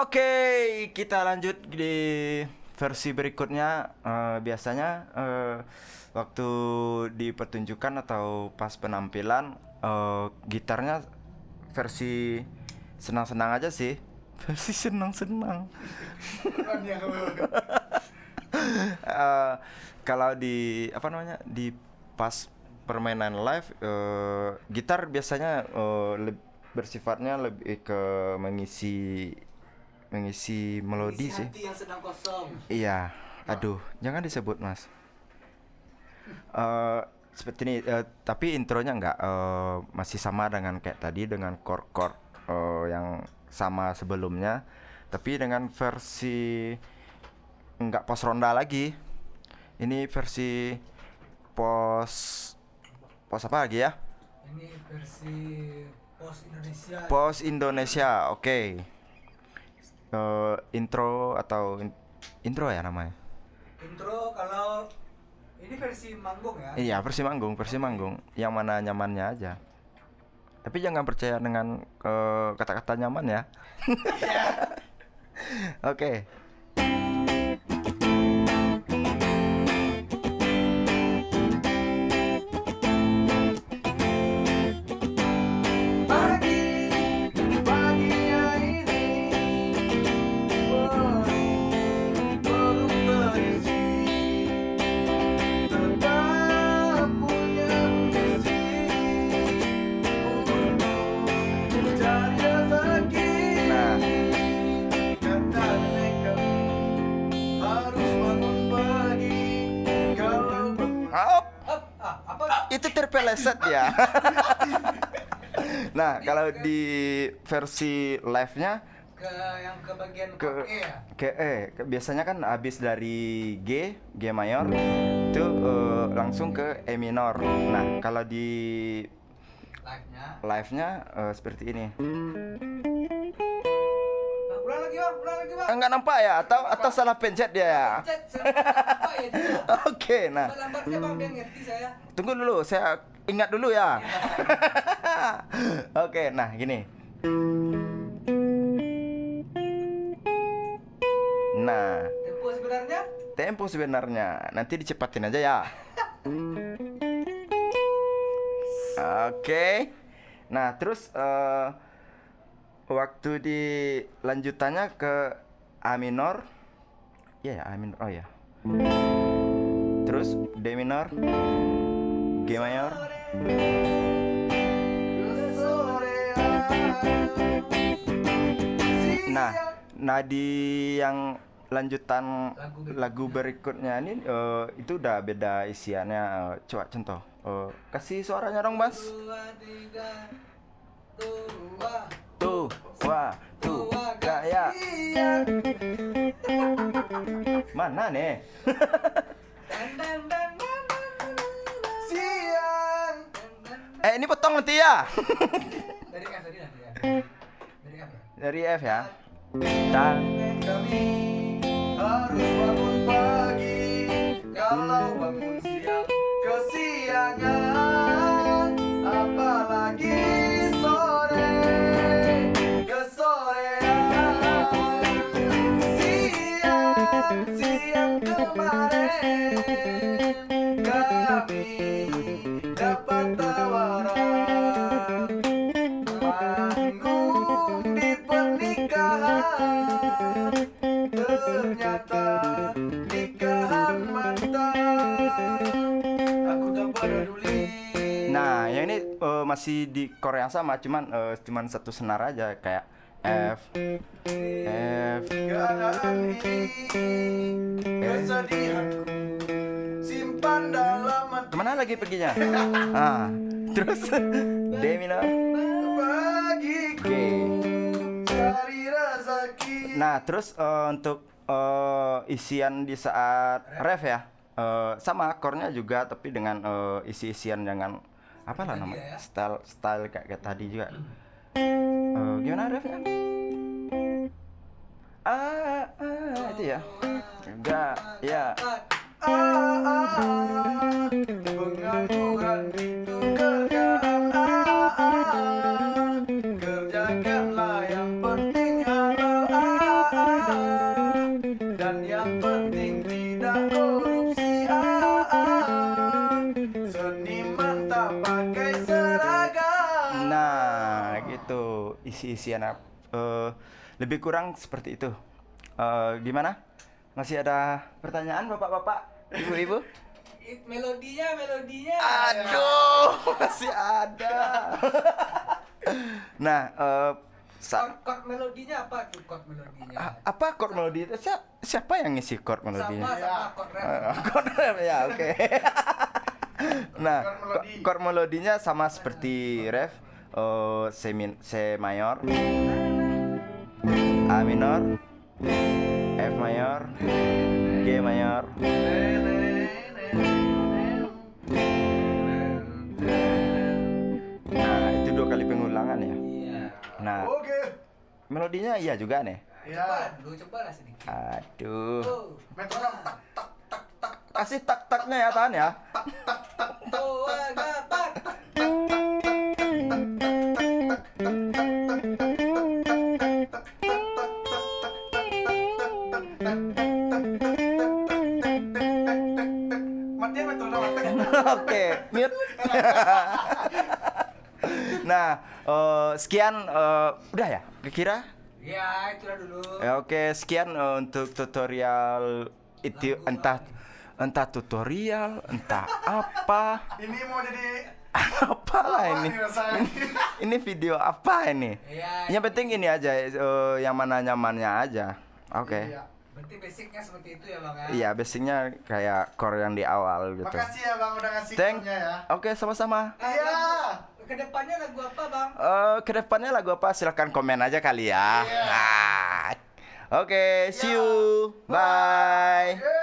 Oke, kita lanjut di versi berikutnya. Biasanya waktu di pertunjukan atau pas penampilan, gitarnya versi senang-senang aja sih. Versi senang-senang. Eh, Kalau di apa namanya di pas permainan live, gitar biasanya bersifatnya lebih ke mengisi melodi Mengisi sih. hati yang sedang kosong. Iya, aduh, jangan disebut mas. Eh Seperti ini, tapi intronya nggak, masih sama dengan kayak tadi dengan chord-chord yang sama sebelumnya, tapi dengan versi nggak pos ronda lagi. Ini versi pos pos apa lagi ya? Ini versi pos Indonesia. Pos Indonesia, oke. Intro atau intro ya namanya? Intro kalau ini versi manggung ya. Iya, versi manggung, yang mana nyamannya aja. Tapi jangan percaya dengan kata-kata nyaman ya. Oke. Paginya ini belum terisi, tetap punya misi untuk mencari rezeki. Nah, Kata mereka harus bangun pagi. Kalau apa? itu terpeleset ya. Nah, kalau di versi live-nya Ke bagian ke chord E ya. biasanya kan habis dari G mayor itu langsung ke E minor. Nah, kalau di Live-nya. live-nya seperti ini. Nah, ulang lagi bang. Enggak nampak ya, atau salah pencet dia ya. Chat, apa ya dia? Oke, nah Lambatnya bang biar ngerti saya. tunggu dulu, saya ingat dulu ya. Oke, nah gini. Nah, Tempo sebenarnya tempo sebenarnya nanti dicepatin aja ya. Oke. Nah, terus waktu di lanjutannya ke A minor. Iya ya, A minor. Oh ya. Terus D minor, G mayor. Nah di yang lanjutan lagu berikutnya ini itu udah beda isiannya. Coba contoh, kasih suaranya dong mas. Tuh, wah, tuh, kayak mana nih? Siang. Ini potong nanti ya. Dari F tadi nanti ya. Dari F ya. Dari F ya. Dan Kami harus bangun pagi. Kalau bangun siang kesiangan, apalagi sore kesorean. Siang kemarin kami dapat tawaran manggung di pernikahan, ternyata nikahan mantan. Aku tak peduli. nah, yang ini masih di Korea yang sama, cuman satu senar aja kayak F. Keadaan ini kesedihanku simpan dalam hati. Kemana lagi perginya? Terus D minor. Bagiku G. cari rezeki. Nah, terus untuk isian di saat ref ya, sama akornya juga, tapi dengan isi-isian dengan apa lah namanya, style kayak tadi juga. Gimana refnya? Itu ya. Enggak, ya. Pengangguran itu kerjaan. Kerjakanlah yang penting halal. isi-isian lebih kurang seperti itu. Gimana? Masih ada pertanyaan bapak-bapak, ibu-ibu? Melodinya. Aduh, masih ada. Nah, Chord melodinya apa tuh chord melodinya? apa chord melodi itu? Siapa yang ngisi chord melodinya? Sama chord rap. Chord rap ya, oke. Nah, chord melodinya sama seperti ref, C mayor, A minor, F mayor, G mayor. Nah, itu 2 kali pengulangan ya. Iya. Nah, melodinya iya juga nih. Coba lah sedikit. Aduh. Oh, Metronom tak tak tak tak Kasih tak-taknya ya, tahan ya. oh, agak tak. Matian metronom. Oke, mute. Nah, sekian udah ya? Kira? Ya, itulah dulu. Ya, oke, sekian untuk tutorial itu entah tutorial, entah apa. Ini mau jadi Apalah ini. rasanya? Ini video apa ini? Ya, Yang penting ini aja, yang mana nyamannya aja. Oke. Iya. berarti basicnya seperti itu ya bang ya? Iya, basicnya kayak core yang di awal gitu. Makasih ya bang udah ngasih Thank. core-nya ya. Oke, sama-sama. Iya. Kedepannya lagu apa bang? Kedepannya lagu apa? Silahkan komen aja kali ya. Iya. Nah. Oke, see you. Bye. Yeay.